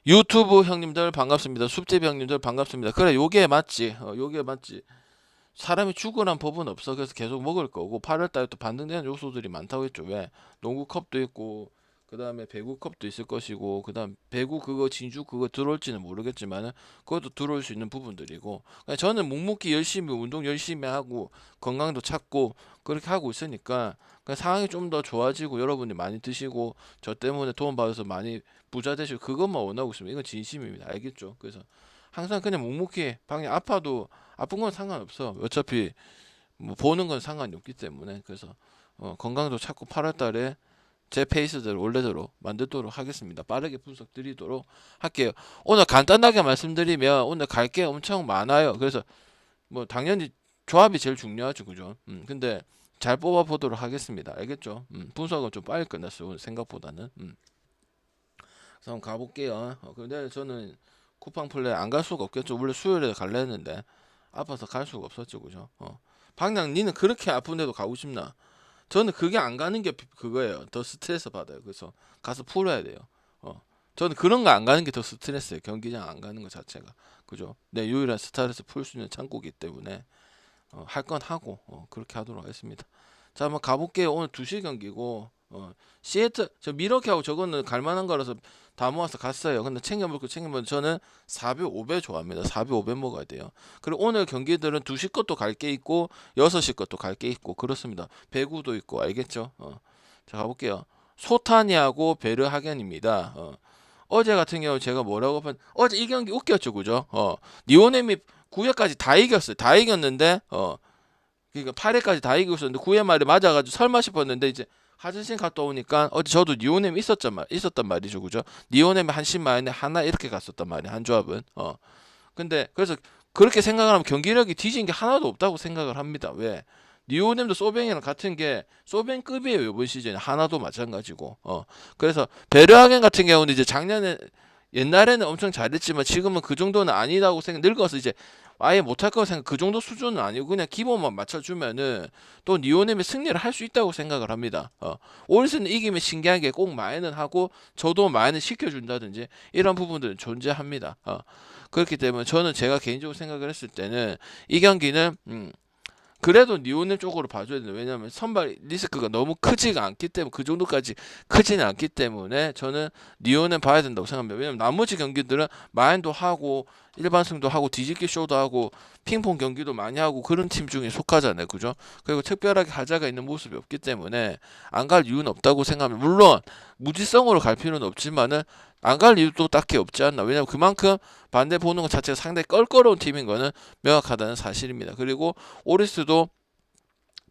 유튜브 형님들 반갑습니다. 숲집 형님들 반갑습니다. 그래, 요게 맞지. 요게 맞지. 사람이 죽으란 법은 없어. 그래서 계속 먹을 거고 8월달에 또 반등되는 요소들이 많다고 했죠. 왜? 농구컵도 있고 그 다음에 배구컵도 있을 것이고 그 다음 배구 그거 진주 그거 들어올지는 모르겠지만은 그것도 들어올 수 있는 부분들이고 그냥 저는 묵묵히 열심히 운동 열심히 하고 건강도 찾고 그렇게 하고 있으니까 그냥 상황이 좀 더 좋아지고 여러분이 많이 드시고 저 때문에 도움받아서 많이 부자 되시고 그것만 원하고 있습니다. 이건 진심입니다. 알겠죠? 그래서 항상 그냥 묵묵히 방에 아파도 아픈 건 상관없어. 어차피 뭐 보는 건 상관이 없기 때문에 그래서 건강도 찾고 8월 달에 제 페이스대로 원래대로 만들도록 하겠습니다. 빠르게 분석 드리도록 할게요. 오늘 간단하게 말씀드리면 오늘 갈 게 엄청 많아요. 그래서 뭐 당연히 조합이 제일 중요하죠. 그죠? 근데 잘 뽑아 보도록 하겠습니다. 알겠죠? 분석은 좀 빨리 끝났어요. 오늘 생각보다는. 그래서 한번 가볼게요. 근데 저는 쿠팡 플레이 안 갈 수가 없겠죠. 원래 수요일에 갈려 했는데 아파서 갈 수가 없었죠. 그죠? 방장 니는 그렇게 아픈데도 가고 싶나? 저는 그게 안 가는 게 그거예요. 더 스트레스 받아요. 그래서 가서 풀어야 돼요. 저는 그런 거 안 가는 게 더 스트레스예요. 경기장 안 가는 것 자체가. 그죠? 내 유일한 스트레스 풀 수 있는 창구이기 때문에 할 건 하고 그렇게 하도록 하겠습니다. 자, 한번 가볼게요. 오늘 2시 경기고 시애틀 저 미러키하고 저거는 갈만한 거라서 다 모아서 갔어요. 근데 챙겨볼 거 챙겨보면 저는 4배 5배 좋아합니다. 4배 5배 먹어야 돼요. 그리고 오늘 경기들은 2시 것도 갈 게 있고 6시 것도 갈 게 있고 그렇습니다. 배구도 있고 알겠죠? 자, 가볼게요. 소타니하고 베르하겐입니다. 어제 같은 경우 제가 뭐라고 어제 이 경기 웃겼죠, 그죠? 니오넴이 9회까지 다 이겼어요. 다 이겼는데 그러니까 8회까지 다 이기고 있었는데 9회 말에 맞아가지고 설마 싶었는데 이제 하진신 갔다 오니까 어제 저도 니오넴 있었단 말이죠, 그죠? 니오넴이 한 10만에 하나 이렇게 갔었단 말이야, 한 조합은. 근데 그래서 그렇게 생각을 하면 경기력이 뒤진 게 하나도 없다고 생각을 합니다. 왜? 니오넴도 소뱅이랑 같은 게 소뱅급이에요, 이번 시즌에. 하나도 마찬가지고. 그래서 베르하겐 같은 경우는 이제 작년에 옛날에는 엄청 잘했지만 지금은 그 정도는 아니라고 생각. 늙어서 이제 아예 못할 거고 생각. 그 정도 수준은 아니고 그냥 기본만 맞춰주면은 또 니오넴이 승리를 할 수 있다고 생각을 합니다. 올 시즌 이기면 신기한 게 꼭 마이는 하고 저도 마이는 시켜준다든지 이런 부분들은 존재합니다. 그렇기 때문에 저는 제가 개인적으로 생각을 했을 때는 이 경기는 그래도 니오넴 쪽으로 봐줘야 돼요. 왜냐하면 선발 리스크가 너무 크지가 않기 때문에 그 정도까지 크지는 않기 때문에 저는 니오넴 봐야 된다고 생각합니다. 왜냐하면 나머지 경기들은 마인도 하고 일반승도 하고 뒤집기 쇼도 하고 핑퐁 경기도 많이 하고 그런 팀 중에 속하잖아요. 그죠? 그리고 특별하게 하자가 있는 모습이 없기 때문에 안 갈 이유는 없다고 생각합니다. 물론 무지성으로 갈 필요는 없지만은 안 갈 이유도 딱히 없지 않나. 왜냐하면 그만큼 반대 보는 것 자체가 상당히 껄끄러운 팀인 거는 명확하다는 사실입니다. 그리고 오리스도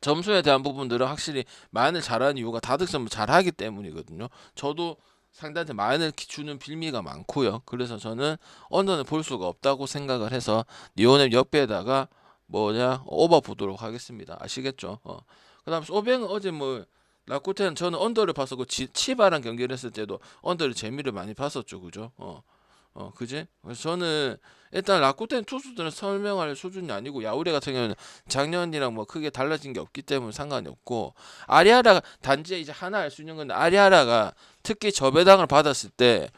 점수에 대한 부분들은 확실히 마인을 잘하는 이유가 다득점을 잘하기 때문이거든요. 저도 상대한테 마인을 주는 빌미가 많고요. 그래서 저는 언더는 볼 수가 없다고 생각을 해서 니오넴 역배에다가 뭐냐 오버 보도록 하겠습니다. 아시겠죠? 그다음 소뱅은 어제 뭐 라쿠텐 저는 언더를 봤었고 치바랑 경기를 했을 때도 언더를 재미를 많이 봤었죠. 그죠? 그지? 그래서 저는 일단 라쿠텐 투수들은 설명할 수준이 아니고 야우레 같은 경우는 작년이랑 뭐 크게 달라진 게 없기 때문에 상관이 없고 아리아라가 단지 이제 하나 알 수 있는 건데 아리아라가 특히 저배당을 받았을 때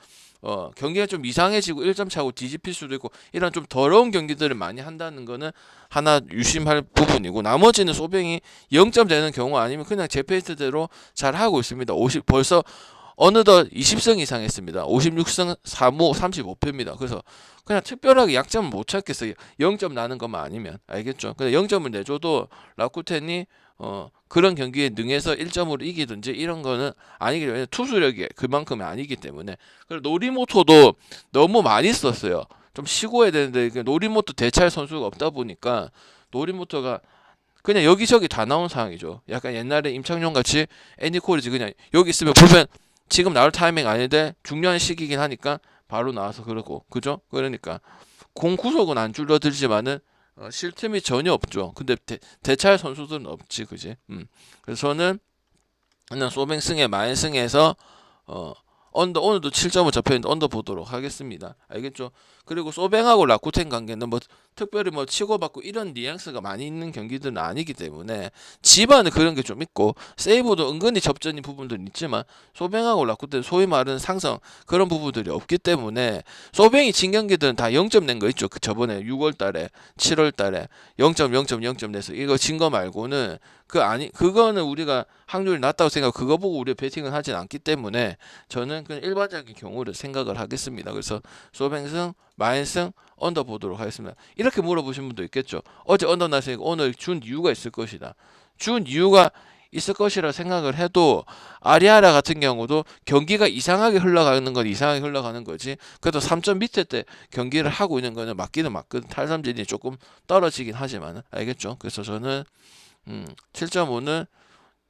경기가 좀 이상해지고 1점 차고 뒤집힐 수도 있고 이런 좀 더러운 경기들을 많이 한다는 거는 하나 유심할 부분이고 나머지는 소뱅이 0점 되는 경우 아니면 그냥 제 페이스대로 잘 하고 있습니다. 50 벌써 어느덧 20승 이상 했습니다. 56승 3무 35패입니다. 그래서 그냥 특별하게 약점을 못 찾겠어요. 0점 나는 것만 아니면 알겠죠? 근데 0점을 내줘도 라쿠텐이 그런 경기에 능해서 1점으로 이기든지 이런 거는 아니기 때문에 투수력이 그만큼이 아니기 때문에 그리고 노리모토도 너무 많이 썼어요. 좀 쉬고 해야 되는데 노리모토 대체할 선수가 없다 보니까 노리모토가 그냥 여기저기 다 나온 상황이죠. 약간 옛날에 임창용 같이 애니콜이지 그냥 여기 있으면 보면 지금 나올 타이밍 아닌데 중요한 시기긴 하니까 바로 나와서 그러고 그죠? 그러니까 공 구속은 안 줄어들지만은 쉴 틈이 전혀 없죠. 근데 대체할 선수들은 없지, 그지? 그래서 저는 그냥 소뱅승에 마인승에서 어, 언더 오늘도 7.5 잡혀있는데 언더 보도록 하겠습니다. 알겠죠? 그리고 소뱅하고 라쿠텐 관계는 뭐 특별히 뭐 치고받고 이런 뉘앙스가 많이 있는 경기들은 아니기 때문에 집안은 그런 게 좀 있고 세이브도 은근히 접전인 부분들은 있지만 소뱅하고 라쿠텐 소위 말하는 상성 그런 부분들이 없기 때문에 소뱅이 진 경기들은 다 0점 낸 거 있죠. 그 저번에 6월달에 7월달에 0.0.0점 내서 이거 진 거 말고는 그거는 우리가 확률이 낮다고 생각하고 그거 보고 우리가 베팅을 하진 않기 때문에 저는 그냥 일반적인 경우를 생각을 하겠습니다. 그래서 소뱅승, 마인승, 언더 보도록 하겠습니다. 이렇게 물어보신 분도 있겠죠. 어제 언더 났으니까 오늘 준 이유가 있을 것이다. 준 이유가 있을 것이라 생각을 해도 아리아라 같은 경우도 경기가 이상하게 흘러가는 건 이상하게 흘러가는 거지. 그래도 3점 밑에 때 경기를 하고 있는 거는 맞기는 맞거든. 탈삼진이 조금 떨어지긴 하지만 알겠죠. 그래서 저는 7.5는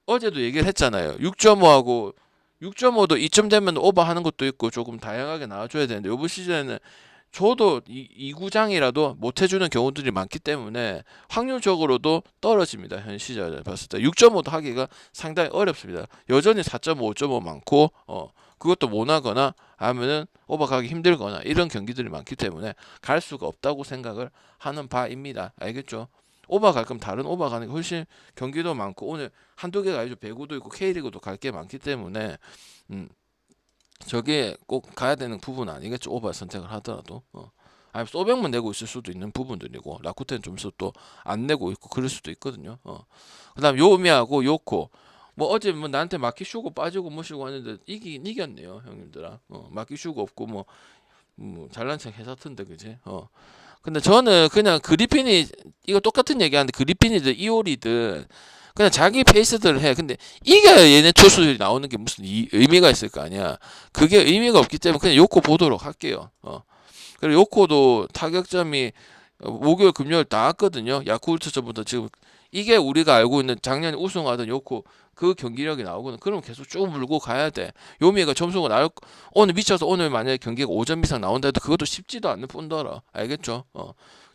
어제도 얘기를 했잖아요. 6.5하고 6.5도 2점 되면 오버하는 것도 있고 조금 다양하게 나와줘야 되는데 이번 시즌에는 저도 이 구장이라도 못 해주는 경우들이 많기 때문에 확률적으로도 떨어집니다. 현 시절에 봤을 때 6.5도 하기가 상당히 어렵습니다. 여전히 4.5, 5.5 많고 그것도 못 하거나 하면은 오버가기 힘들거나 이런 경기들이 많기 때문에 갈 수가 없다고 생각을 하는 바입니다. 알겠죠? 오버 갈 거면 다른 오버 가는 게 훨씬 경기도 많고 오늘 한두 개가 아니죠. 배구도 있고 K리그도 갈 게 많기 때문에 저게 꼭 가야 되는 부분은 아니겠죠. 오버 선택을 하더라도 아니 소백만 내고 있을 수도 있는 부분들이고 라쿠텐 점수 또 안 내고 있고 그럴 수도 있거든요. 그다음 요미하고 요코 뭐 어제 뭐 나한테 마키 슈고 빠지고 뭐시고 하는데 이겼네요 형님들아. 마키 슈고 없고 뭐 잘난 척 해사던데 그지. 근데 저는 그냥 그리핀이 이거 똑같은 얘기하는데 그리핀이든 이올이든 그냥 자기 페이스대로 해. 근데 이겨야 얘네 투수들이 나오는 게 무슨 의미가 있을 거 아니야. 그게 의미가 없기 때문에 그냥 요코 보도록 할게요. 그리고 요코도 타격점이 목요일 금요일 나왔거든요. 야쿠르트전부터 지금 이게 우리가 알고 있는 작년에 우승하던 요코 그 경기력이 나오거든. 그러면 계속 쭉 물고 가야 돼. 요미가 점수가 나올 오늘 미쳐서 오늘 만약에 경기가 5점 이상 나온다 해도 그것도 쉽지도 않는 뿐더러 알겠죠?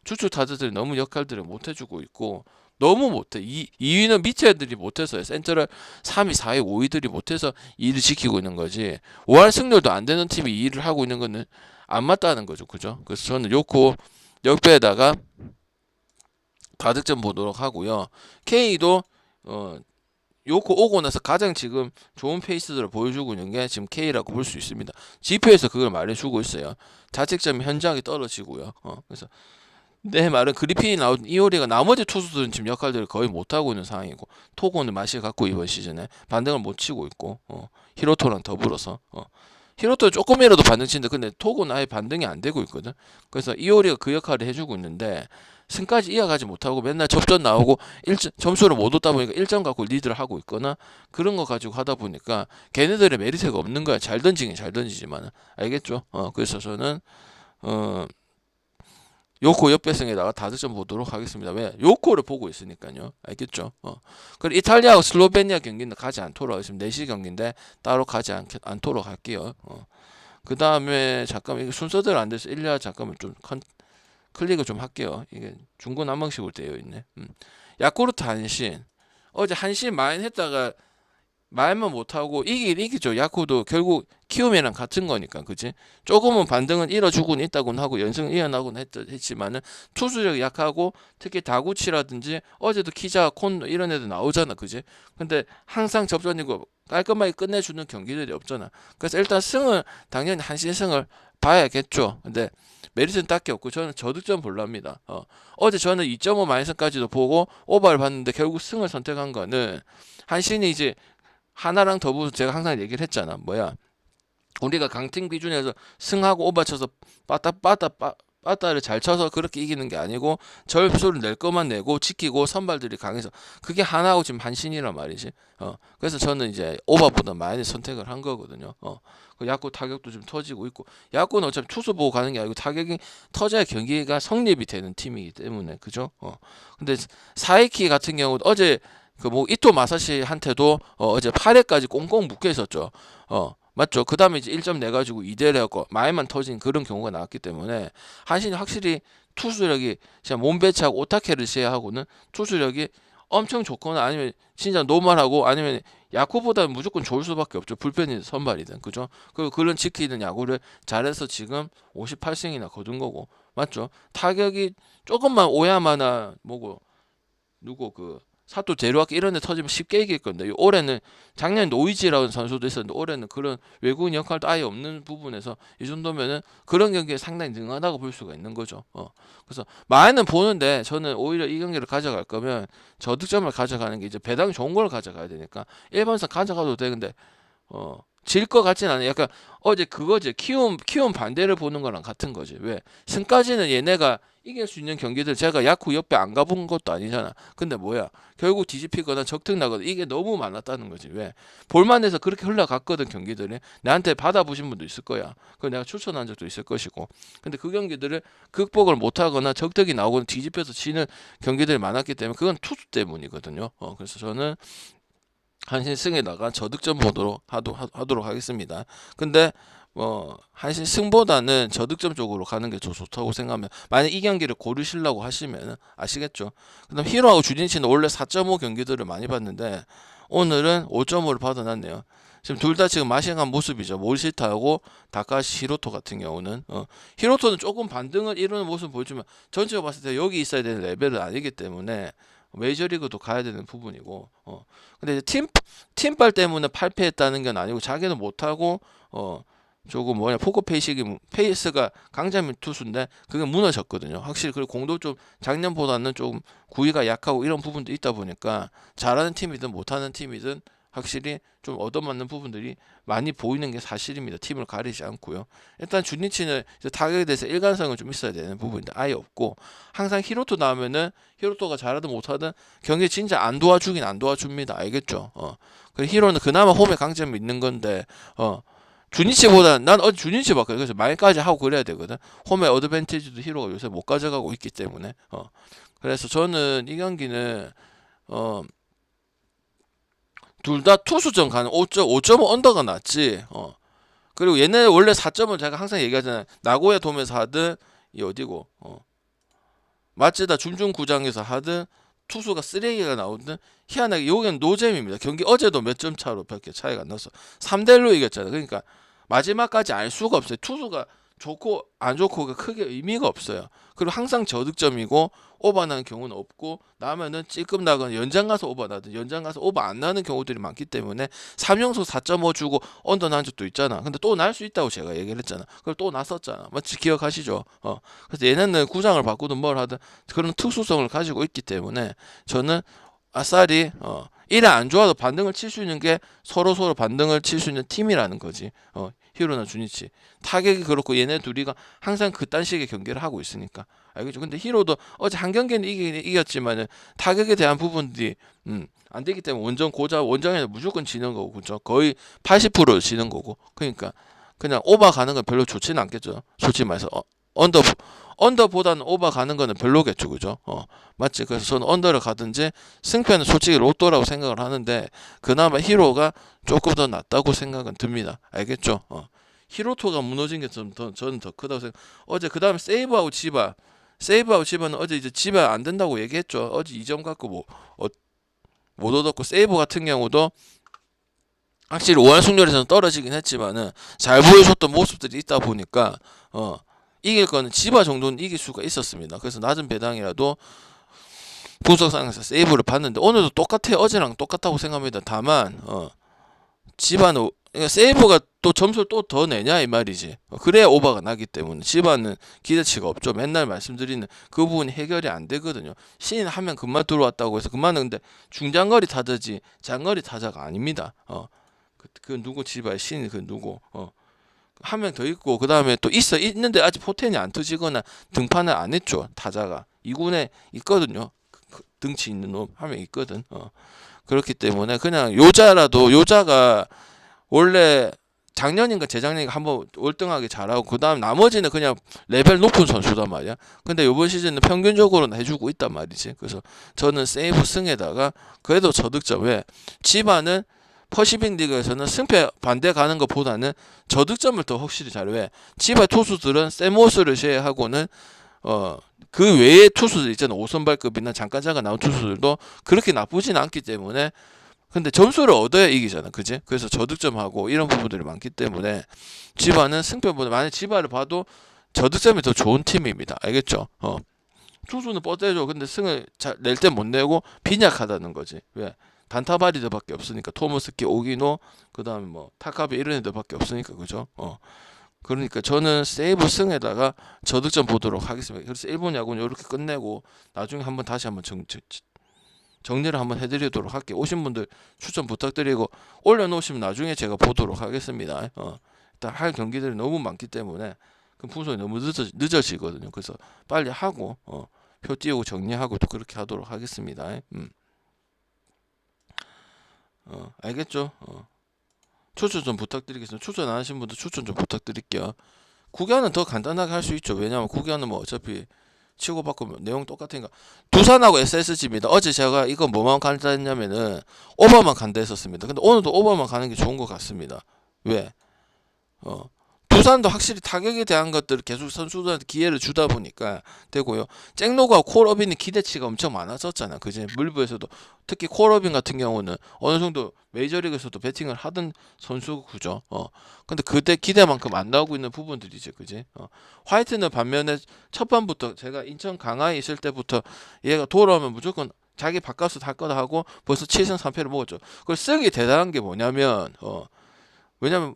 주축 타자들이 너무 역할들을 못 해주고 있고 너무 못해. 2위는 밑에 애들이 못해서요. 센트럴 3위, 4위, 5위들이 못해서 2위를 지키고 있는 거지. 5할 승률도 안 되는 팀이 2위를 하고 있는 거는 안 맞다는 거죠. 그죠? 그래서 저는 요코 역배에다가 다득점 보도록 하고요. K도 요코 오고 나서 가장 지금 좋은 페이스들을 보여주고 있는 게 지금 K라고 볼 수 있습니다. 지표에서 그걸 말해주고 있어요. 자책점이 현저하게 떨어지고요. 그래서 내 말은 그리핀이 나오던 이효리가 나머지 투수들은 지금 역할들을 거의 못하고 있는 상황이고 토고는 맛이 갖고 이번 시즌에 반등을 못 치고 있고 히로토랑 더불어서 히로토는 조금이라도 반등 치는데 근데 토고는 아예 반등이 안 되고 있거든. 그래서 이효리가 그 역할을 해주고 있는데 승까지 이어가지 못하고 맨날 접전 나오고 점수를 못 얻다 보니까 1점 갖고 리드를 하고 있거나 그런 거 가지고 하다 보니까 걔네들의 메리트가 없는 거야. 잘 던지긴 잘 던지지만 알겠죠? 그래서 저는 요코 역배승에다가 다득점 보도록 하겠습니다. 왜? 요코를 보고 있으니까요. 알겠죠? 그리고 이탈리아하고 슬로베니아 경기는 가지 않도록 하겠습니다. 4시 경기인데 따로 가지 않도록 할게요. 그 다음에 잠깐만 이게 순서대로 안 돼서 1야 잠깐만 좀 클릭을 좀 할게요. 이게 중구난방식으로 되어 있네. 야쿠르트 한신 어제 한신 마인 했다가 말만 못하고 이기죠. 야쿠도 결국 키움이랑 같은 거니까 그지. 조금은 반등은 이뤄주고는 있다곤 하고 연승을 이어나곤 했지만은 투수력이 약하고 특히 다구치라든지 어제도 키자 콘 이런 애들 나오잖아 그지. 근데 항상 접전이고 깔끔하게 끝내주는 경기들이 없잖아. 그래서 일단 승을 당연히 한신 승을 봐야겠죠. 근데 메리트는 딱히 없고 저는 저득점 볼랍니다. 어제 저는 2.5 마이너스까지도 보고 오버를 봤는데 결국 승을 선택한 거는 한신이 이제 하나랑 더불어서 제가 항상 얘기를 했잖아. 우리가 강팀 기준에서 승하고 오버 쳐서 빠따를 잘 쳐서 그렇게 이기는 게 아니고 절수를 낼 것만 내고 지키고 선발들이 강해서 그게 하나하고 지금 한신이란 말이지. 그래서 저는 이제 오버보다 많이 선택을 한 거거든요. 그 야구 타격도 좀 터지고 있고 야구는 어차피 투수 보고 가는 게 아니고 타격이 터져야 경기가 성립이 되는 팀이기 때문에 그죠? 근데 사이키 같은 경우도 어제 이토 마사시한테도 어제 8회까지 꽁꽁 묶여 있었죠. 맞죠? 그 다음에 이제 1점 내가지고 2대를 하고 마에만 터진 그런 경우가 나왔기 때문에 한신이 확실히 투수력이 진짜 몸배치하고 오타케를 시해하고는 투수력이 엄청 좋거나 아니면 진짜 노멀하고 아니면 야구보다는 무조건 좋을 수밖에 없죠. 불펜이든 선발이든 그죠? 그리고 그런 지키는 야구를 잘해서 지금 58승이나 거둔 거고 맞죠? 타격이 조금만 오야마나 뭐고 누구 그 사또 제루아키 이런 데 터지면 쉽게 이길 건데 올해는 작년에 노이지라는 선수도 있었는데 올해는 그런 외국인 역할도 아예 없는 부분에서 이 정도면은 그런 경기에 상당히 능하다고 볼 수가 있는 거죠. 그래서 많이는 보는데 저는 오히려 이 경기를 가져갈 거면 저득점을 가져가는 게 이제 배당이 좋은 걸 가져가야 되니까 일반상 가져가도 되는데 질 것 같진 않아요. 약간 어제 그거지. 키움 반대를 보는 거랑 같은 거지. 왜? 승까지는 얘네가 이길 수 있는 경기들 제가 야구 옆에 안 가본 것도 아니잖아. 근데 뭐야? 결국 뒤집히거나 적특나거나 이게 너무 많았다는 거지. 왜? 볼만해서 그렇게 흘러갔거든 경기들이. 나한테 받아보신 분도 있을 거야. 그 내가 추천한 적도 있을 것이고. 근데 그 경기들을 극복을 못하거나 적득이 나오거나 뒤집혀서 지는 경기들이 많았기 때문에 그건 투수 때문이거든요. 그래서 저는 한신 승에다가 저득점 보도록 하도록 하겠습니다. 근데 한신 승보다는 저득점 쪽으로 가는 게 더 좋다고 생각하면 만약 이 경기를 고르시려고 하시면 아시겠죠. 그다음 히로하고 주진치는 원래 4.5 경기들을 많이 봤는데 오늘은 5.5를 받아놨네요. 지금 둘 다 지금 마싱한 모습이죠. 모리시타하고 다카시 히로토 같은 경우는 히로토는 조금 반등을 이루는 모습 보여주면 전체로 봤을 때 여기 있어야 되는 레벨은 아니기 때문에 메이저리그도 가야 되는 부분이고 근데 이제 팀빨 때문에 8패했다는 건 아니고 자기는 못하고 조금 포커 페이스가 강자민 투수인데 그게 무너졌거든요. 확실히 그리고 공도 좀 작년보다는 좀 구위가 약하고 이런 부분도 있다 보니까 잘하는 팀이든 못하는 팀이든 확실히 좀 얻어맞는 부분들이 많이 보이는 게 사실입니다. 팀을 가리지 않고요. 일단 주니치는 타격에 대해서 일관성은 좀 있어야 되는 부분인데 아예 없고 항상 히로토 나오면은 히로토가 잘하든 못하든 경기 진짜 안 도와주긴 안 도와줍니다. 알겠죠? 그리고 히로는 그나마 홈에 강점이 있는 건데 주니치보다 난 어제 주니치 봤거든. 그래서 말까지 하고 그래야 되거든. 홈에 어드밴티지도 히로가 요새 못 가져가고 있기 때문에 그래서 저는 이 경기는 둘 다 투수전 가는 5.5 언더가 낫지. 그리고 얘네 원래 4점은 제가 항상 얘기하잖아요. 나고야 돔에서 하든 이 어디고 마츠다 준중구장에서 하든 투수가 쓰레기가 나오든 희한하게 여기는 노잼입니다. 경기 어제도 몇 점 차로 밖에 차이가 안 나서 3대1로 이겼잖아요. 그러니까 마지막까지 알 수가 없어요. 투수가 좋고 안 좋고가 크게 의미가 없어요. 그리고 항상 저득점이고 오버 나는 경우는 없고 나면은 찔끔 나거나 연장 가서 오버 나든 연장 가서 오버 안 나는 경우들이 많기 때문에 3용수 4.5 주고 언더 난 적도 있잖아. 근데 또 날 수 있다고 제가 얘기를 했잖아. 그걸 또 났었잖아. 맞지? 기억하시죠? 그래서 얘네는 구장을 바꾸든 뭘 하든 그런 특수성을 가지고 있기 때문에 저는 아싸리 1회 안 좋아도 반등을 칠 수 있는 게 서로 반등을 칠 수 있는 팀이라는 거지. 히로나 주니치 타격이 그렇고 얘네 둘이가 항상 그딴 식의 경기를 하고 있으니까 알겠죠. 근데 히로도 어제 한 경기는 이겼지만은 타격에 대한 부분들이 안 되기 때문에 원정에는 무조건 지는 거고 그죠. 거의 80% 지는 거고 그러니까 그냥 오버 가는 건 별로 좋지는 않겠죠. 솔직히 말해서 언더보다는 오버 가는 거는 별로겠죠. 그죠? 맞지? 그래서 저는 언더를 가든지 승패는 솔직히 로또라고 생각을 하는데 그나마 히로가 조금 더 낫다고 생각은 듭니다. 알겠죠? 히로토가 무너진 게 저는 더 크다고 생각. 어제 그 다음에 세이브하고 지바는 어제 이제 지바 안 된다고 얘기했죠. 어제 2점 갖고 못 얻었고 세이브 같은 경우도 확실히 5할 승률에서는 떨어지긴 했지만은 잘 보여줬던 모습들이 있다 보니까 이길 거는 지바 정도는 이길 수가 있었습니다. 그래서 낮은 배당이라도 분석상에서 세이브를 봤는데 오늘도 똑같아요. 어제랑 똑같다고 생각합니다. 다만 지바는 그러니까 세이브가 또 점수를 또 더 내냐 이 말이지. 그래야 오버가 나기 때문에 지바는 기대치가 없죠. 맨날 말씀드리는 그 부분이 해결이 안 되거든요. 신인 하면 금방 들어왔다고 해서 금방은 근데 중장거리 타자지 장거리 타자가 아닙니다. 그 누구 지바의 신인 그 누구 한 명 더 있고 그 다음에 또 있는데 아직 포텐이 안 터지거나 등판을 안 했죠. 타자가 2군에 있거든요. 등치 있는 놈 한 명 있거든. 그렇기 때문에 그냥 요자가 원래 작년인가 재작년인가 한번 월등하게 잘하고 그 다음 나머지는 그냥 레벨 높은 선수단 말이야. 근데 이번 시즌은 평균적으로는 해주고 있단 말이지. 그래서 저는 세이브 승에다가 그래도 저득점 왜 지바는 퍼시픽 리그에서는 승패 반대 가는 것보다는 저득점을 더 확실히 잘해. 지바 투수들은 세모스를 제외하고는 그 외의 투수들 있잖아요. 5선발급이나 잠깐 나온 투수들도 그렇게 나쁘진 않기 때문에 근데 점수를 얻어야 이기잖아. 그지? 그래서 저득점하고 이런 부분들이 많기 때문에 지바는 승패보다 만약 지바를 봐도 저득점이 더 좋은 팀입니다. 알겠죠? 투수는 뻗대줘. 근데 승을 낼 때 못 내고 빈약하다는 거지. 왜? 단타바리들밖에 없으니까 토머스키, 오기노, 그다음에 뭐 타카베 이런 애들밖에 없으니까 그죠? 그러니까 저는 세이브 승에다가 저득점 보도록 하겠습니다. 그래서 일본 야구는 이렇게 끝내고 나중에 다시 한번 정리를 한번 해드리도록 할게요. 오신 분들 추천 부탁드리고 올려놓으시면 나중에 제가 보도록 하겠습니다. 일단 할 경기들이 너무 많기 때문에 그 분석이 너무 늦어지거든요. 그래서 빨리 하고 표 띄우고 정리하고 또 그렇게 하도록 하겠습니다. 알겠죠? 추천 좀 부탁드리겠습니다. 추천 안 하신 분들 추천 좀 부탁드릴게요. 구기아는 더 간단하게 할 수 있죠. 왜냐하면 구기아는 뭐 어차피 치고받고 내용 똑같으니까. 두산하고 SSG입니다. 어제 제가 이거 뭐만 간다 했냐면은 오버만 간다 했었습니다. 근데 오늘도 오버만 가는 게 좋은 것 같습니다. 왜? 두산도 확실히 타격에 대한 것들을 계속 선수들한테 기회를 주다 보니까 되고요. 잭노가 콜어빈이 기대치가 엄청 많았었잖아. 그지? 물부에서도 특히 콜어빈 같은 경우는 어느 정도 메이저리그에서도 배팅을 하던 선수구죠. 근데 그때 기대만큼 안 나오고 있는 부분들이지. 그지? 화이트는 반면에 첫 판부터 제가 인천 강화에 있을 때부터 얘가 돌아오면 무조건 자기 바깥으로 할 거다 하고 벌써 7승 3패를 먹었죠. 그걸 쓰기 대단한 게 뭐냐면 왜냐면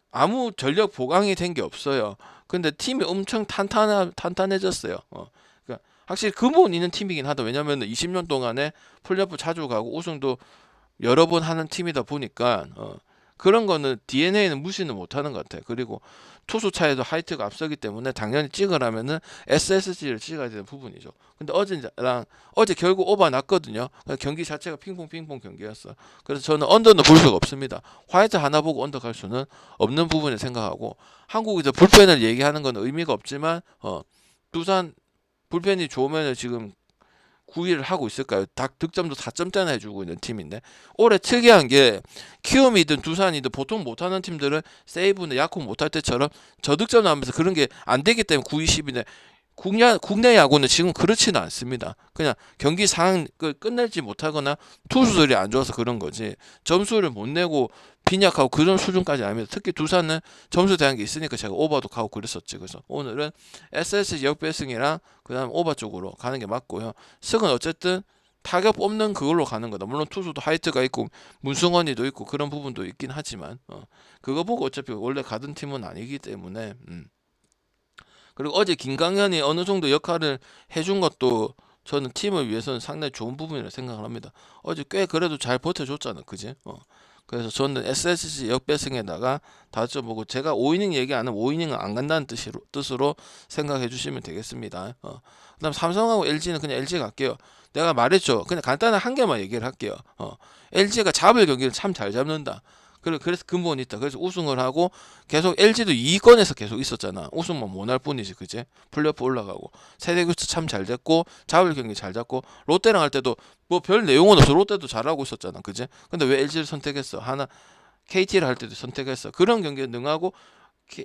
아무 전력 보강이 된 게 없어요. 근데 팀이 엄청 탄탄해졌어요. 그러니까 확실히 근본 있는 팀이긴 하다. 왜냐면 20년 동안에 플레이오프 자주 가고 우승도 여러 번 하는 팀이다 보니까 그런 거는 DNA는 무시는 못하는 것 같아요. 그리고 투수 차에도 하이트가 앞서기 때문에 당연히 찍으라면은 SSG를 찍어야 되는 부분이죠. 근데 어제 결국 오버 났거든요. 경기 자체가 핑퐁 경기였어. 그래서 저는 언더는 볼 수가 없습니다. 화이트 하나 보고 언더 갈 수는 없는 부분을 생각하고 한국에서 불펜을 얘기하는 건 의미가 없지만 두산 불펜이 좋으면 지금 9위를 하고 있을까요? 득점도 4점대나 해주고 있는 팀인데 올해 특이한 게 키움이든 두산이든 보통 못하는 팀들은 세이브나 야구 못할 때처럼 저득점 나오면서 그런 게 안 되기 때문에 9위 10위인데 국내 야구는 지금 그렇지는 않습니다. 그냥 경기 상황 끝내지 못하거나 투수들이 안 좋아서 그런 거지 점수를 못 내고 빈약하고 그런 수준까지 아닙니다. 특히 두산은 점수 대한 게 있으니까 제가 오버도 가고 그랬었지. 그래서 오늘은 SS 역배승이랑 그 다음 오버 쪽으로 가는 게 맞고요. 승은 어쨌든 타격 뽑는 그걸로 가는 거다. 물론 투수도 하이트가 있고 문승원이도 있고 그런 부분도 있긴 하지만 그거 보고 어차피 원래 가던 팀은 아니기 때문에 그리고 어제 김강현이 어느 정도 역할을 해준 것도 저는 팀을 위해서는 상당히 좋은 부분이라고 생각을 합니다. 어제 꽤 그래도 잘 버텨줬잖아. 그지? 그래서 저는 SSG 역배승에다가 다점 보고 제가 5이닝 얘기 안 하면 5이닝은 안 간다는 뜻으로 생각해 주시면 되겠습니다. 그다음 삼성하고 LG는 그냥 LG 갈게요. 내가 말했죠. 그냥 간단한 한 개만 얘기를 할게요. LG가 잡을 경기를 참 잘 잡는다. 그래서 근본이 있다. 그래서 우승을 하고 계속 LG도 2위권에서 계속 있었잖아. 우승만 못할 뿐이지, 그제? 플레이오프 올라가고 세대 교체 참 잘 됐고 잡을 경기 잘 잡고 롯데랑 할 때도 뭐 별 내용은 없어. 롯데도 잘하고 있었잖아, 그제? 근데 왜 LG를 선택했어? 하나 KT를 할 때도 선택했어. 그런 경기에 능하고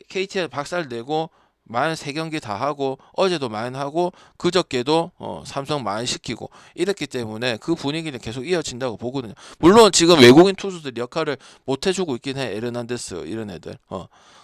KT에 박살 내고 마인 3경기 다 하고 어제도 마인 하고 그저께도 삼성 마인 시키고 이랬기 때문에 그 분위기는 계속 이어진다고 보거든요. 물론 지금 외국인 투수들 역할을 못 해주고 있긴 해. 에르난데스 이런 애들.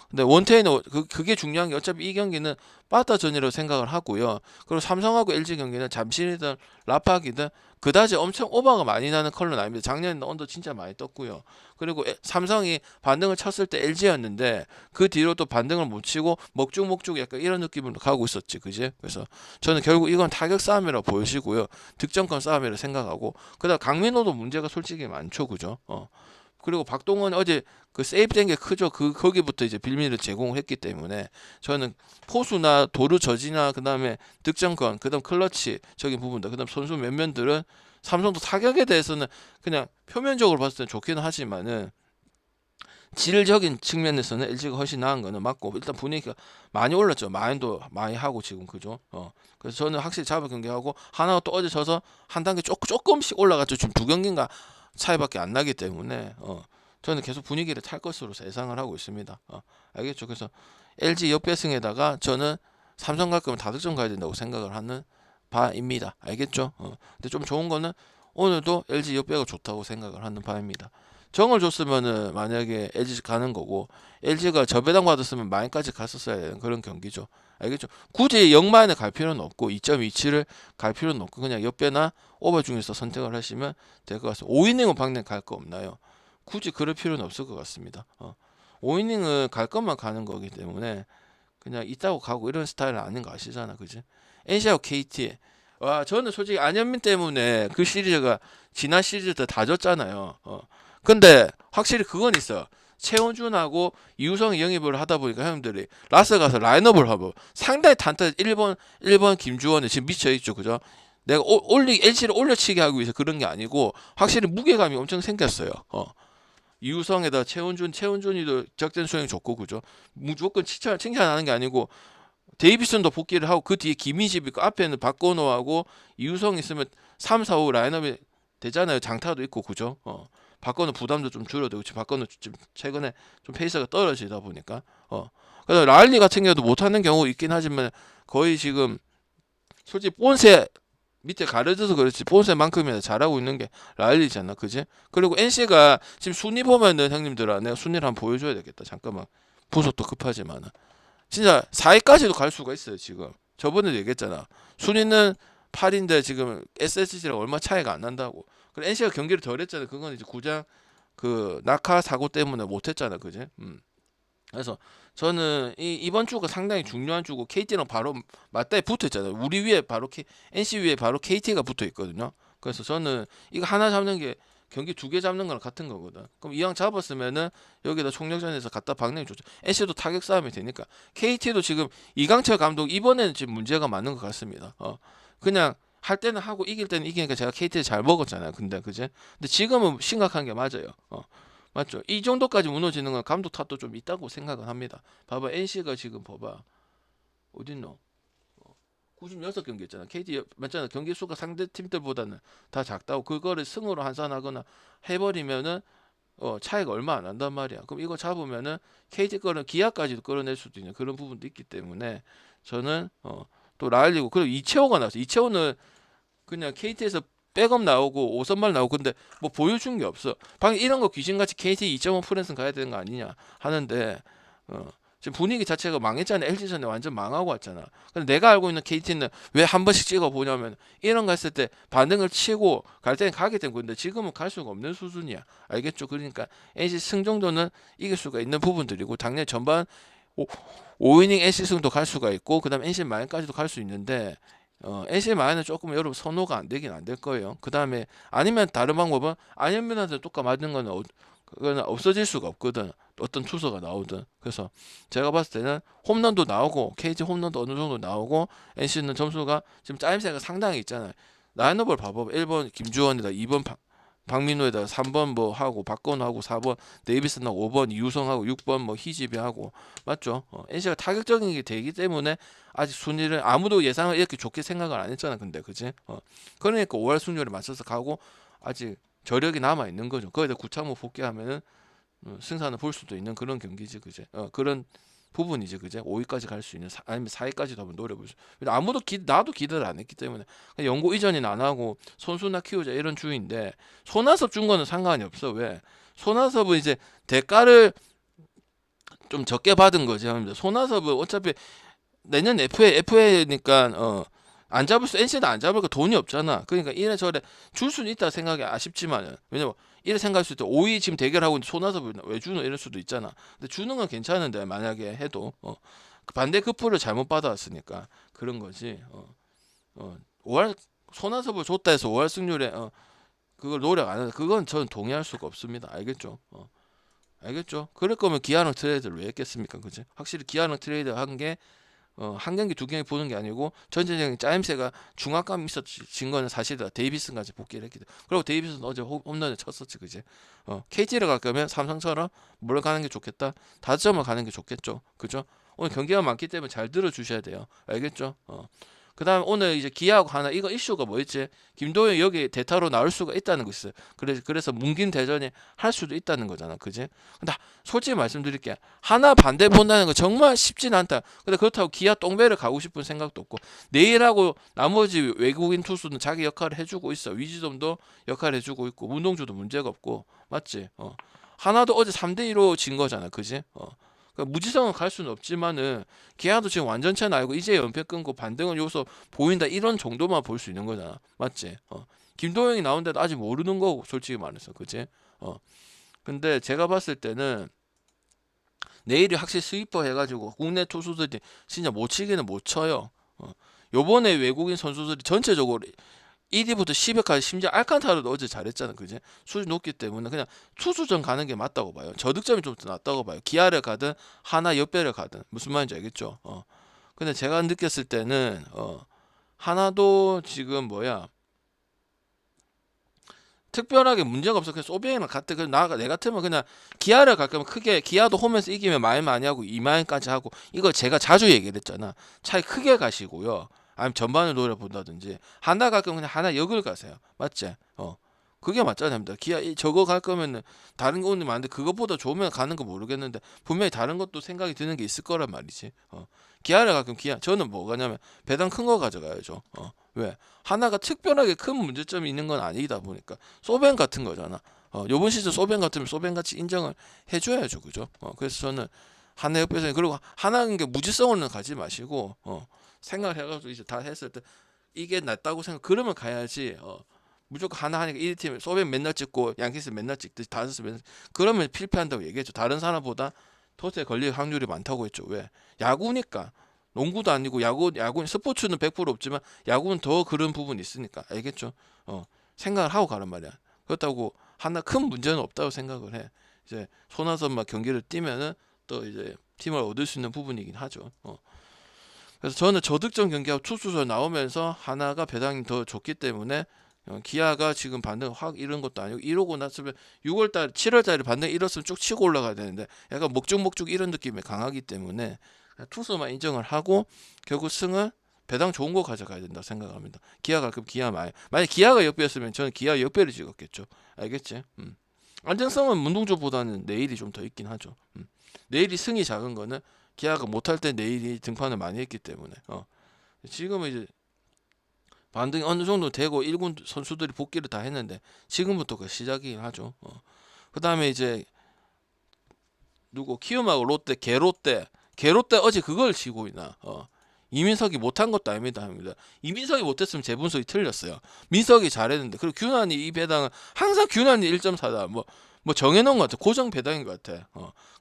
근데 원태인은 그게 중요한 게 어차피 이 경기는 빠따전이라고 생각을 하고요. 그리고 삼성하고 LG 경기는 잠실이든 라팍이든 그다지 엄청 오버가 많이 나는 컬러는 아닙니다. 작년에는 언더 진짜 많이 떴고요. 그리고 삼성이 반등을 쳤을 때 LG였는데 그 뒤로 또 반등을 못 치고 먹죽 약간 이런 느낌으로 가고 있었지, 그지? 그래서 저는 결국 이건 타격 싸움이라고 보여지고요. 득점권 싸움이라고 생각하고 그다음 강민호도 문제가 솔직히 많죠, 그죠? 그리고 박동원 어제 그 세이브된 게 크죠. 거기부터 이제 빌미를 제공했기 때문에 저는 포수나 도루 저지나 그다음에 득점권, 그다음 클러치적인 부분들, 그다음 선수 면면들은 삼성도 타격에 대해서는 그냥 표면적으로 봤을 때는 좋기는 하지만은 질적인 측면에서는 LG가 훨씬 나은 거는 맞고 일단 분위기가 많이 올랐죠. 마인도 많이 하고 지금 그죠. 그래서 저는 확실히 잡을 경기하고 하나가 또 어제 져서 한 단계 조금씩 올라갔죠. 지금 2경기인가 차이밖에 안 나기 때문에 저는 계속 분위기를 탈 것으로 예상을 하고 있습니다. 알겠죠? 그래서 LG 역배승에다가 저는 삼성 갈 거면 다득점 가야 된다고 생각을 하는 바입니다. 알겠죠? 근데 좀 좋은 거는 오늘도 LG 역배가 좋다고 생각을 하는 바입니다. 정을 줬으면은 만약에 LG 가는 거고 LG가 저배당 받았으면 마인까지 갔었어야 되는 그런 경기죠. 알겠죠? 굳이 0마인에 갈 필요는 없고 2.27을 갈 필요는 없고 그냥 역배나 오버 중에서 선택을 하시면 될 것 같습니다. 5이닝은 방내 갈 거 없나요? 굳이 그럴 필요는 없을 것 같습니다. 5이닝은 갈 것만 가는 거기 때문에 그냥 있다고 가고 이런 스타일은 아닌 거 아시잖아, 그지? NC하고 KT. 와, 저는 솔직히 안현민 때문에 그 시리즈가 지난 시리즈 때 다 졌잖아요. 근데 확실히 그건 있어. 최원준하고 이우성이 영입을 하다 보니까 형님들이 라스 가서 라인업을 하고 상당히 탄탄 1번 김주원이 지금 미쳐있죠, 그죠? 내가 LC를 올려치게 하기 위해서 그런 게 아니고 확실히 무게감이 엄청 생겼어요. 이우성에다 최원준이도 적된 수행이 좋고, 그죠? 무조건 칭찬하는 게 아니고 데이비슨도 복귀를 하고 그 뒤에 김희집 있고 앞에는 박건호하고 이우성 있으면 3, 4, 5 라인업이 되잖아요. 장타도 있고, 그죠? 박건호 부담도 좀 줄어들고 지금 박건호 지금 최근에 좀 페이스가 떨어지다 보니까 그래서 라일리 같은 경우도 못하는 경우 있긴 하지만 거의 지금 솔직히 본세 밑에 가려져서 그렇지 본세만큼이나 잘하고 있는 게 라일리잖아, 그지? 그리고 NC가 지금 순위 보면은 형님들아 내가 순위를 한번 보여줘야 되겠다. 잠깐만 분석도 급하지만은 진짜 4위까지도 갈 수가 있어요. 지금 저번에도 얘기했잖아. 순위는 8인데 지금 SSG랑 얼마 차이가 안 난다고. 그래 NC가 경기를 덜 했잖아. 그건 이제 구장 그 낙하 사고 때문에 못 했잖아. 그지? 그래서 저는 이번 주가 상당히 중요한 주고 KT랑 바로 맞다에 붙어 있잖아요. 우리 위에 바로 NC 위에 바로 KT가 붙어 있거든요. 그래서 저는 이거 하나 잡는 게 경기 2개 잡는 거랑 같은 거거든. 그럼 이왕 잡았으면은 여기다 총력전에서 갖다 박는 게 좋죠. NC도 타격 싸움이 되니까. KT도 지금 이강철 감독 이번에는 지금 문제가 많은 것 같습니다. 그냥 할 때는 하고 이길 때는 이기니까 제가 KT를 잘 먹었잖아요. 근데 그제? 근데 지금은 심각한 게 맞아요. 맞죠? 이 정도까지 무너지는 건 감독 탓도 좀 있다고 생각을 합니다. 봐봐 NC가 지금 봐봐 어딨노? 96경기 했잖아. KT 맞잖아. 경기 수가 상대 팀들보다는 다 작다고 그거를 승으로 환산하거나 해버리면은 차이가 얼마 안 난단 말이야. 그럼 이거 잡으면은 KT 거는 기아까지도 끌어낼 수도 있는 그런 부분도 있기 때문에 저는 또 라일리고 그리고 이채호가 나왔어. 이채호는 그냥 KT에서 백업 나오고 5선발 나오고 근데 뭐 보여준 게 없어. 방금 이런 거 귀신같이 KT 2.5 프랜스 가야 되는 거 아니냐 하는데 지금 분위기 자체가 망했잖아. LG전에 완전 망하고 왔잖아. 근데 내가 알고 있는 KT는 왜 한 번씩 찍어보냐면 이런 거 했을 때 반등을 치고 갈 때는 가게 된 건데 지금은 갈 수가 없는 수준이야. 알겠죠? 그러니까 NC 승 정도는 이길 수가 있는 부분들이고 당연히 전반 5이닝 NC 승도 갈 수가 있고 그 다음에 NC 마인까지도 갈 수 있는데 NC 마인은 조금 여러분 선호가 안 되긴 안 될 거예요. 그 다음에 아니면 다른 방법은 안현민한테 똑같 맞는 거는 그거는 없어질 수가 없거든. 어떤 투수가 나오든. 그래서 제가 봤을 때는 홈런도 나오고 KT 홈런도 어느 정도 나오고 NC는 점수가 지금 짜임새가 상당히 있잖아요. 라인업을 봐봐. 1번 김주원이다. 2번 박민호에다 3번 뭐 하고 박건호하고 4번 데이비슨하고 5번 이우성하고 6번 뭐 희집이하고 맞죠? NC가 타격적인 게 되기 때문에 아직 순위를 아무도 예상을 이렇게 좋게 생각을 안 했잖아. 근데 그지? 그러니까 5할 순위를 맞춰서 가고 아직 저력이 남아 있는 거죠. 거기다 구창모 복귀하면은 승산을 볼 수도 있는 그런 경기지, 그제? 그런 부분이지, 그제? 5위까지 갈 수 있는 아니면 4위까지도 한번 노려볼 수. 근데 아무도 나도 기대를 안 했기 때문에 연고 이전인 안 하고 손수나 키우자 이런 주인데 손아섭 준 거는 상관이 없어. 왜? 손아섭은 이제 대가를 좀 적게 받은 거지. 손아섭은 어차피 내년 FA니까 안 잡을 수 NC는 안 잡을 거 돈이 없잖아. 그러니까 이래저래 줄 수는 있다 생각이 아쉽지만은 왜냐면 이래 생각할 수 있다. 5위 지금 대결하고 있는데 손아섭을 왜 주노 이럴 수도 있잖아. 근데 주는 건 괜찮은데 만약에 해도 반대 급부를 잘못 받아왔으니까 그런 거지. 5할 손아섭을 줬다 해서 5할 승률에 그걸 노력 안 해서 그건 저는 동의할 수가 없습니다. 알겠죠? 알겠죠? 그럴 거면 기아랑 트레이드를 왜 했겠습니까? 그지? 확실히 기아랑 트레이드 한게 한 경기 두 경기 보는 게 아니고 전체적인 짜임새가 중압감이 있었진 거는 사실이다. 데이비슨까지 복귀를 했기 때문에. 그리고 데이비슨 어제 홈런을 쳤었지, 그지? KT를 갈 거면 삼성처럼 뭘 가는 게 좋겠다. 다점을 가는 게 좋겠죠, 그죠? 오늘 경기가 많기 때문에 잘 들어주셔야 돼요. 알겠죠? 그다음 오늘 이제 기아하고 하나 이거 이슈가 뭐였지? 김도영 여기 대타로 나올 수가 있다는 거 있어요. 그래서 뭉긴 대전이 할 수도 있다는 거잖아, 그지? 근데 솔직히 말씀드릴게, 하나 반대 본다는 거 정말 쉽진 않다. 근데 그렇다고 기아 똥배를 가고 싶은 생각도 없고, 내일하고 나머지 외국인 투수는 자기 역할을 해주고 있어. 위즈덤도 역할을 해주고 있고, 문동주도 문제가 없고, 맞지? 하나도 어제 3대2로 진 거잖아, 그지? 그러니까 무지성은 갈 수는 없지만은 기아도 지금 완전체는 알고 이제 연패 끊고 반등을 요소 보인다 이런 정도만 볼 수 있는 거잖아, 맞지? 김도영이 나온데도 아직 모르는 거고, 솔직히 말해서, 그지? 근데 제가 봤을 때는 내일이 확실히 스위퍼 해가지고 국내 투수들이 진짜 못 치기는 못 쳐요. 요번에 외국인 선수들이 전체적으로 1위부터 10위까지, 심지어 알칸타라도 어제 잘했잖아, 그지? 수준 높기 때문에 그냥 투수전 가는 게 맞다고 봐요. 저득점이 좀 더 낫다고 봐요. 기아를 가든 하나 역배를 가든. 무슨 말인지 알겠죠? 근데 제가 느꼈을 때는 하나도 지금 뭐야, 특별하게 문제가 없어. 그냥 소비행이랑 같아. 그래서 내 같으면 그냥 기아를 갈 거면 크게, 기아도 홈에서 이기면 말 많이 하고 2만원까지 하고, 이거 제가 자주 얘기를 했잖아. 차라리 크게 가시고요, 아니면 전반을 노려본다든지. 하나 갈 거면 그냥 하나 역을 가세요, 맞지? 그게 맞잖아요. 기아 저거 갈 거면은 다른 거 오는 많은데 그것보다 좋으면 가는 거 모르겠는데, 분명히 다른 것도 생각이 드는 게 있을 거란 말이지. 기아를 갈 거면 기아, 저는 뭐 가냐면 배당 큰 거 가져가야죠. 왜? 하나가 특별하게 큰 문제점이 있는 건 아니다 보니까 소벤 같은 거잖아. 요번 시즌 소벤 같으면 소벤 같이 인정을 해줘야죠, 그죠? 그래서 저는 하나 옆에서, 그리고 하나는 게 무지성으로는 가지 마시고, 생각해가지고 이제 다 했을 때 이게 낫다고 생각, 그러면 가야지. 무조건 하나 하니까 1팀 소벤 맨날 찍고 양키스 맨날 찍듯이 다섯스 맨날, 그러면 필패한다고 얘기했죠. 다른 사람보다 덫에 걸릴 확률이 많다고 했죠. 왜? 야구니까. 농구도 아니고 야구 스포츠는 100% 없지만 야구는 더 그런 부분이 있으니까, 알겠죠? 생각을 하고 가란 말이야. 그렇다고 하나 큰 문제는 없다고 생각을 해. 이제 손아섭만 경기를 뛰면은 또 이제 팀을 얻을 수 있는 부분이긴 하죠. 그래서 저는 저득점 경기하고 투수전 나오면서 하나가 배당이 더 좋기 때문에, 기아가 지금 반등 확 이런 것도 아니고, 이러고 났으면 6월달 7월달에 반등 이뤘으면 쭉 치고 올라가야 되는데 약간 목죽목죽 이런 느낌이 강하기 때문에 투수만 인정을 하고 결국 승은 배당 좋은 거 가져가야 된다 생각합니다. 기아가, 그럼 기아 만약 기아가 역배였으면 저는 기아 역배를 찍었겠죠. 알겠지? 안정성은 문동주보다는 내일이 좀 더 있긴 하죠. 내일이 승이 작은 거는 기아가 못할 때 내일이 등판을 많이 했기 때문에. 지금은 이제 반등이 어느 정도 되고 1군 선수들이 복귀를 다 했는데 지금부터가 시작이긴 하죠. 그 다음에 이제 누구, 키움하고 롯데, 개롯데 어제 그걸 치고 있나? 이민석이 못한 것도 아닙니다. 이민석이 못했으면 제 분석이 틀렸어요. 민석이 잘했는데, 그리고 규난이 이 배당은 항상 규난이 1.4다 뭐 정해놓은 것 같아. 고정 배당인 것 같아.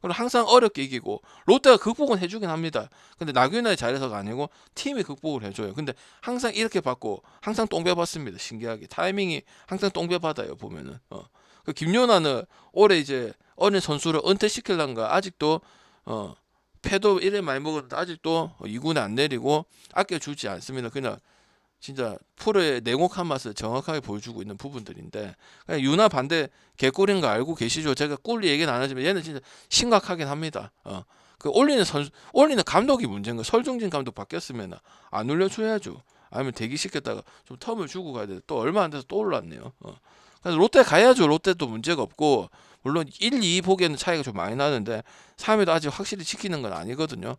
그리고 항상 어렵게 이기고, 롯데가 극복은 해주긴 합니다. 근데 나균환이 잘해서가 아니고 팀이 극복을 해줘요. 근데 항상 이렇게 받고 항상 똥배 받습니다. 신기하게 타이밍이 항상 똥배 받아요, 보면은. 그 김연아는 올해 이제 어린 선수를 은퇴시키려는가 아직도 패도 이래 많이 먹었는데 아직도 2군에 안 내리고 아껴주지 않습니다. 그냥 진짜 프로의 냉혹한 맛을 정확하게 보여주고 있는 부분들인데, 그냥 유나 반대 개꿀인 거 알고 계시죠? 제가 꿀리 얘기는 안 하지만 얘는 진짜 심각하긴 합니다. 그 올리는 감독이 문제인 거. 설중진 감독 바뀌었으면 안 올려줘야죠. 아니면 대기시켰다가 좀 텀을 주고 가야 돼. 또 얼마 안 돼서 또 올랐네요. 그래서 롯데 가야죠. 롯데도 문제가 없고, 물론 1, 2 보기에는 차이가 좀 많이 나는데 3위도 아직 확실히 지키는 건 아니거든요.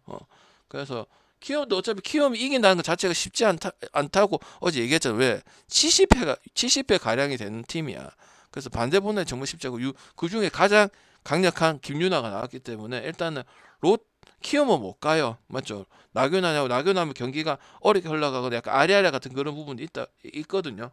그래서 키움도 어차피 키움이 이긴다는 것 자체가 쉽지 않다고 어제 얘기했잖아요. 왜? 70회 가량이 되는 팀이야. 그래서 반대 보내 정말 쉽지 않고, 그 중에 가장 강력한 김윤아가 나왔기 때문에 일단은 키움은 못 가요. 맞죠? 나균하면 경기가 어렵게 흘러가고 약간 아리아리아 같은 그런 부분이 있거든요.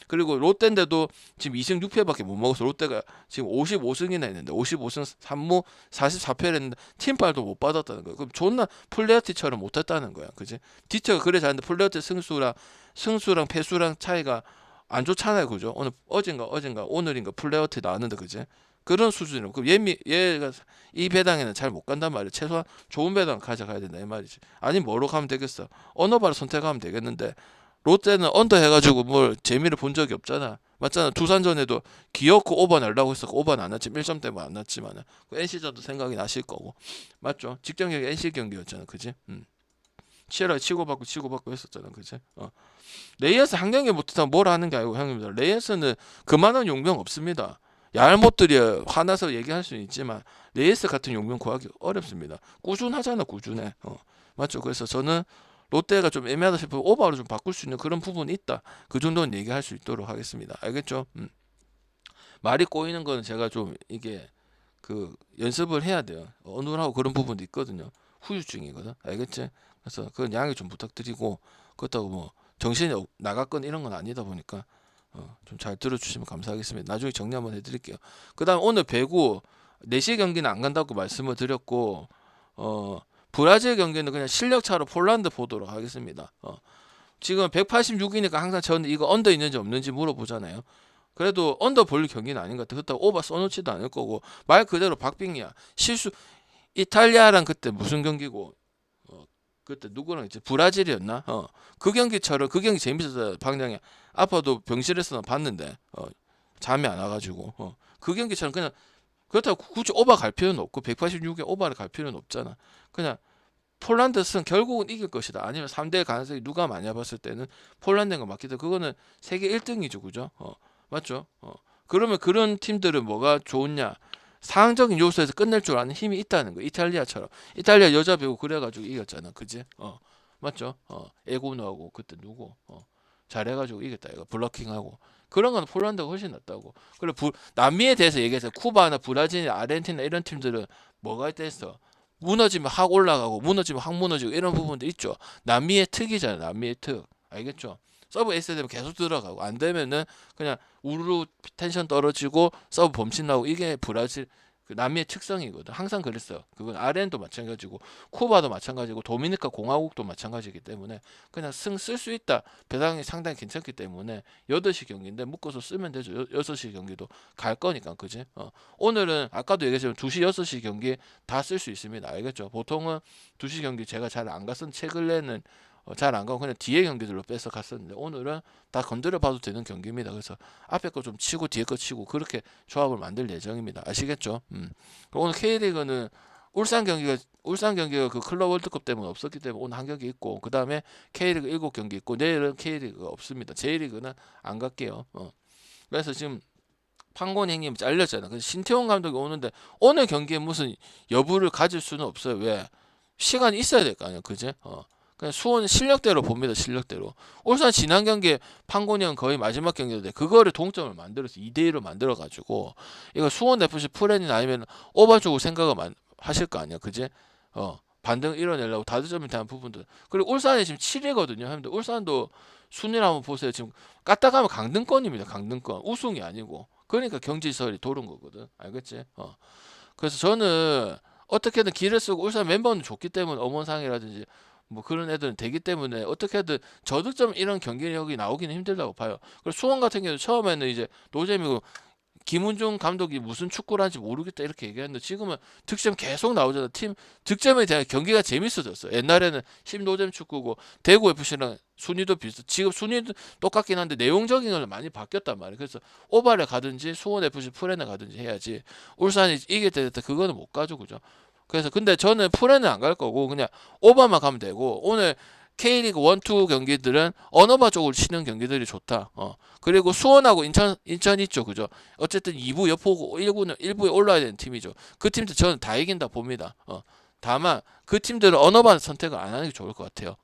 그리고 롯데인데도 지금 2승 6패밖에 못 먹어서, 롯데가 지금 55승이나 했는데 55승 3무 44패를 했는데 팀빨도 못 받았다는 거야. 그럼 존나 플레어티처럼 못했다는 거야. 그지? 디트가 그래 잘했는데 플레어티 승수랑 패수랑 차이가 안 좋잖아요. 그죠? 어젠가 오늘인가 플레어티 나왔는데, 그지? 그런 수준이고, 그럼 얘가 이 배당에는 잘 못 간단 말이야. 최소한 좋은 배당 가져가야 된다 이 말이지. 아니 뭐로 가면 되겠어? 언어바로 선택하면 되겠는데, 롯데는 언더 해가지고 뭘 재미를 본 적이 없잖아. 맞잖아. 두산전에도 기어코 오버 날라고 했었고 오버는 안 났지. 1점 때문에 안 났지만 NC전도 생각이 나실 거고, 맞죠? 직전 경기 NC 경기였잖아, 그지? 치열하게 치고받고 했었잖아, 그치? 레이에스 한 경기 못했다고 뭘 하는 게 아니고 형님들, 레이에스는 그만한 용병 없습니다. 야할 못들이 화나서 얘기할 수는 있지만 레이에스 같은 용병 구하기 어렵습니다. 꾸준하잖아, 꾸준해. 맞죠? 그래서 저는 롯데가 좀 애매하다 싶으면 오버로 좀 바꿀 수 있는 그런 부분이 있다. 그 정도는 얘기할 수 있도록 하겠습니다. 알겠죠? 말이 꼬이는 거는 제가 좀 이게 그 연습을 해야 돼요. 어눌하고 그런 부분도 있거든요. 후유증이거든. 알겠지? 그래서 그건 양해 좀 부탁드리고, 그렇다고 뭐 정신이 나갔건 이런 건 아니다 보니까 좀 잘 들어주시면 감사하겠습니다. 나중에 정리 한번 해드릴게요. 그 다음 오늘 배구 4시 경기는 안 간다고 말씀을 드렸고, 브라질 경기는 그냥 실력 차로 폴란드 보도록 하겠습니다. 지금 186이니까 항상 저는 이거 언더 있는지 없는지 물어보잖아요. 그래도 언더 볼 경기는 아닌 것 같아. 그렇다고 오버 써놓지도 않을 거고, 말 그대로 박빙이야. 실수. 이탈리아랑 그때 무슨 경기고, 그때 누구랑 이제 브라질이었나? 그 경기처럼, 그 경기 재밌었어요. 방장이 아파도 병실에서 봤는데 잠이 안 와가지고, 그 경기처럼 그냥, 그렇다고 굳이 오버 갈 필요는 없고 186에 오버를 갈 필요는 없잖아. 그냥 폴란드 승 결국은 이길 것이다. 아니면 3대 가능성이 누가 많이 봤을 때는 폴란드가 맞기 때문에 그거는 세계 1등이죠, 그죠? 맞죠? 그러면 그런 팀들은 뭐가 좋냐? 상황적인 요소에서 끝낼 줄 아는 힘이 있다는 거. 이탈리아처럼. 이탈리아 여자 배구 그래가지고 이겼잖아, 그지? 맞죠? 에고노하고 그때 누구? 잘해가지고 이겼다. 이거 블러킹하고. 그런 건 폴란드가 훨씬 낫다고. 그리고 남미에 대해서 얘기해서 쿠바나 브라질, 아르헨티나 이런 팀들은 뭐가 있댔어? 무너지면 확 올라가고 무너지면 확 무너지고 이런 부분도 있죠. 남미의 특이잖아. 남미의 특. 알겠죠? 서브 에이스 되면 계속 들어가고 안 되면은 그냥 우르르 텐션 떨어지고 서브 범신 나고 이게 브라질 그 남미의 특성이거든. 항상 그랬어요. 그건 아르헨도 마찬가지고 쿠바도 마찬가지고 도미니카 공화국도 마찬가지이기 때문에 그냥 승 쓸 수 있다. 배당이 상당히 괜찮기 때문에 8시 경기인데 묶어서 쓰면 되죠. 6시 경기도 갈 거니까 그지? 오늘은 아까도 얘기했지만 2시 6시 경기 다 쓸 수 있습니다. 알겠죠? 보통은 2시 경기 제가 잘 안 갔던 최근에는 잘 안 가고 그냥 뒤에 경기들로 뺏어 갔었는데 오늘은 다 건드려 봐도 되는 경기입니다. 그래서 앞에 거 좀 치고 뒤에 거 치고 그렇게 조합을 만들 예정입니다. 아시겠죠? 오늘 K리그는 울산 경기가 그 클럽 월드컵 때문에 없었기 때문에 오늘 한 경기 있고 그 다음에 K리그 7경기 있고 내일은 K리그가 없습니다. J리그는 안 갈게요. 그래서 지금 판권 행님이 잘렸잖아. 그래서 신태용 감독이 오는데 오늘 경기에 무슨 여부를 가질 수는 없어요. 왜? 시간이 있어야 될 거 아니야, 그제? 그냥 수원 실력대로 봅니다. 실력대로. 울산 지난 경기에 판곤이 형 거의 마지막 경기인데 그거를 동점을 만들어서 2대1로 만들어가지고 이거 수원 FC 프렌이나 아니면 오버 쪽으로 생각을 하실 거 아니야, 그제? 반등 이뤄내려고 다득점에 대한 부분들. 그리고 울산이 지금 7위거든요. 형님들 울산도 순위를 한번 보세요. 지금 까딱하면 강등권입니다. 강등권. 우승이 아니고. 그러니까 경질설이 도는 거거든. 알겠지? 그래서 저는 어떻게든 길을 쓰고 울산 멤버는 좋기 때문에 엄원상이라든지 뭐 그런 애들은 되기 때문에 어떻게든 저득점 이런 경기력이 나오기는 힘들다고 봐요. 그리고 수원 같은 경우 처음에는 이제 노잼이고 김은중 감독이 무슨 축구를 하는지 모르겠다 이렇게 얘기했는데 지금은 득점 계속 나오잖아. 팀 득점에 대한 경기가 재밌어졌어. 옛날에는 10노잼 축구고 대구 FC랑 순위도 비슷. 지금 순위도 똑같긴 한데 내용적인 걸 많이 바뀌었단 말이야. 그래서 오바를 가든지 수원 FC 프렌에 가든지 해야지. 울산이 이길 때 그거는 못 가죠, 그죠? 그래서 근데 저는 프렌은 안 갈 거고 그냥 오바만 가면 되고 오늘 K리그 1, 2 경기들은 언어바 쪽으로 치는 경기들이 좋다. 그리고 수원하고 인천 있죠, 그죠? 어쨌든 2부 여포고 1부에 올라야 되는 팀이죠. 그 팀들 저는 다 이긴다 봅니다. 다만 그 팀들은 언어바 선택을 안 하는 게 좋을 것 같아요.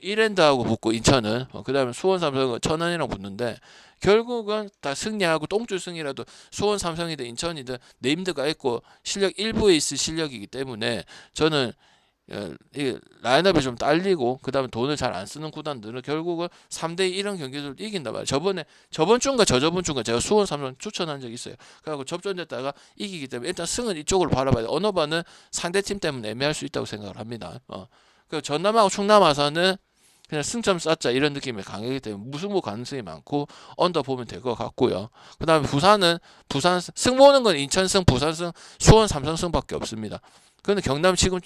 이랜드하고 붙고 인천은 그다음에 수원 삼성은 천안이랑 붙는데 결국은 다 승리하고 똥줄 승이라도 수원 삼성이든 인천이든 네임드가 있고 실력 1부에 있을 실력이기 때문에 저는 이 라인업이 좀 딸리고 그다음에 돈을 잘 안 쓰는 구단들은 결국은 3대2 이런 경기를 이긴단 말이에요. 저번 주인가 저저번 주인가 제가 수원 삼성 추천한 적이 있어요. 그래갖고 접전됐다가 이기기 때문에 일단 승은 이쪽으로 바라봐야 돼요. 언어바는 상대팀 때문에 애매할 수 있다고 생각을 합니다. 그 전남하고 충남 와서는 그냥 승점 쌓자 이런 느낌이 강하기 때문에 무승부 가능성이 많고 언더 보면 될 것 같고요. 그 다음에 부산 승 보는 건 인천승, 부산승, 수원 삼성승밖에 없습니다. 그런데 경남 지금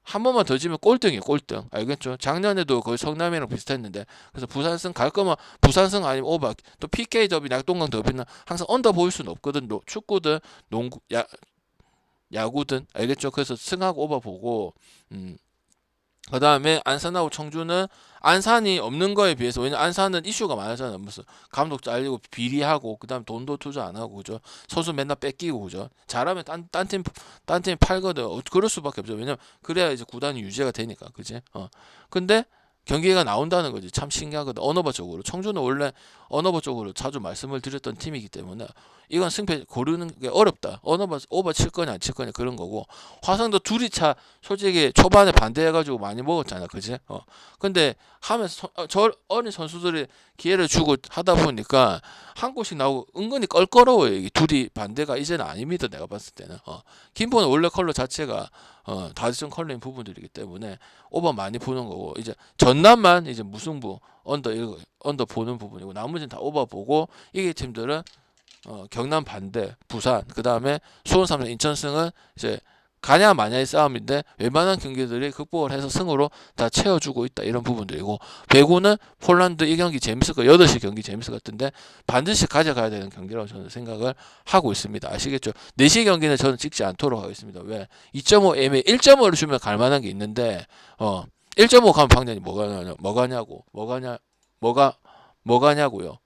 한 번만 더 지면 꼴등이에요, 꼴등. 알겠죠? 작년에도 거의 성남이랑 비슷했는데 그래서 부산승 갈 거면 부산승 아니면 오바 또 PK 더비, 낙동강 더비는 항상 언더 보일 수는 없거든. 축구든 농구, 야구든 알겠죠? 그래서 승하고 오바 보고 그 다음에 안산하고 청주는 안산이 없는 거에 비해서, 왜냐 안산은 이슈가 많았잖아요. 무슨 감독 잘리고 비리하고, 그 다음 돈도 투자 안 하고, 그죠? 선수 맨날 뺏기고, 그죠? 잘하면 딴팀 팔거든. 그럴 수밖에 없죠. 왜냐면 그래야 이제 구단이 유지가 되니까, 그지? 근데 경기가 나온다는 거지. 참 신기하거든. 언어버 쪽으로. 청주는 원래 언어버 쪽으로 자주 말씀을 드렸던 팀이기 때문에 이건 승패 고르는 게 어렵다. 언어버 오버 칠 거냐 안 칠 거냐 그런 거고. 화성도 둘이 차 솔직히 초반에 반대해가지고 많이 먹었잖아, 그지? 근데 하면서 저 어린 선수들이 기회를 주고 하다 보니까 한 골씩 나오고 은근히 껄끄러워요. 이게 둘이 반대가 이제는 아닙니다. 내가 봤을 때는. 김포는 원래 컬러 자체가 다드son 컬러인 부분들이기 때문에 오버 많이 보는 거고, 이제 전남만 이제 무승부 언더 보는 부분이고, 나머지는 다 오버 보고, 이게 팀들은 경남 반대, 부산, 그 다음에 수원 삼성 인천승은 이제 가냐 마냐의 싸움인데 웬만한 경기들이 극복을 해서 승으로 다 채워주고 있다, 이런 부분들이고, 배구는 폴란드 이 경기 재밌을 거, 8시 경기 재밌을 것 같은데 반드시 가져가야 되는 경기라고 저는 생각을 하고 있습니다. 아시겠죠? 4시 경기는 저는 찍지 않도록 하겠습니다. 왜? 2.5 애매 1.5를 주면 갈만한 게 있는데 1.5 가면 방전이 뭐가냐고요.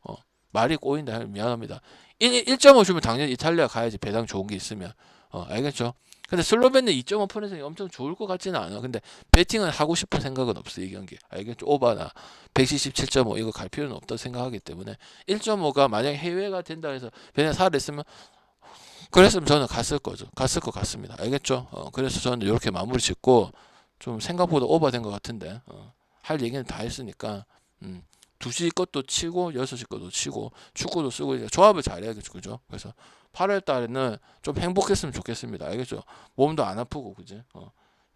말이 꼬인다. 미안합니다. 1.5 주면 당연히 이탈리아 가야지, 배당 좋은 게 있으면. 알겠죠? 근데 슬로벤은 2.5 퍼센트가 엄청 좋을 것 같지는 않아. 근데 배팅은 하고 싶은 생각은 없어, 이 경기. 알겠죠? 오바나 177.5 이거 갈 필요는 없다고 생각하기 때문에 1.5가 만약에 해외가 된다 해서 배당 살았으면, 그랬으면 저는 갔을 거죠. 갔을 것 같습니다. 알겠죠? 그래서 저는 이렇게 마무리 짓고, 좀 생각보다 오버된 것 같은데 할 얘기는 다 했으니까 2시 것도 치고 6시 것도 치고 축구도 쓰고 이제 조합을 잘해야겠죠, 그죠? 그래서 8월 달에는 좀 행복했으면 좋겠습니다. 알겠죠? 몸도 안 아프고, 그지?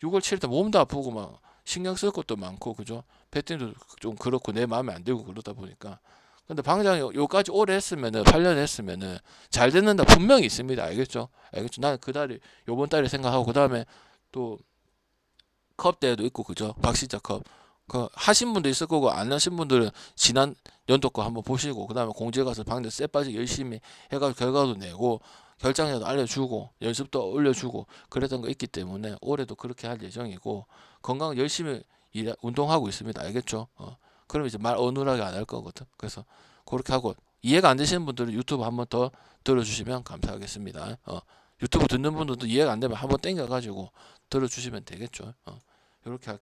6월 7일 때 몸도 아프고 막 신경 쓸 것도 많고, 그죠? 배팅도 좀 그렇고 내 마음에 안 들고 그러다 보니까. 근데 방장이 요까지 오래 했으면은 8년 했으면은 잘 됐는다 분명히 있습니다. 알겠죠? 알겠죠? 나는 그 달이 요번 달에 생각하고, 그 다음에 또 컵 대회도 있고, 그죠? 박시자 컵. 그 하신 분도 있을 거고, 안 하신 분들은 지난 연도 거 한번 보시고, 그 다음에 공지에 가서 방대 쎄 빠지게 열심히 해가지고 결과도 내고 결장이라도 알려주고 연습도 올려주고 그랬던 거 있기 때문에 올해도 그렇게 할 예정이고, 건강 열심히 운동하고 있습니다. 알겠죠? 그럼 이제 말 어눌하게 안 할 거거든. 그래서 그렇게 하고, 이해가 안 되시는 분들은 유튜브 한번 더 들어주시면 감사하겠습니다. 유튜브 듣는 분들도 이해가 안 되면 한번 땡겨가지고 들어주시면 되겠죠. 이렇게 할게요.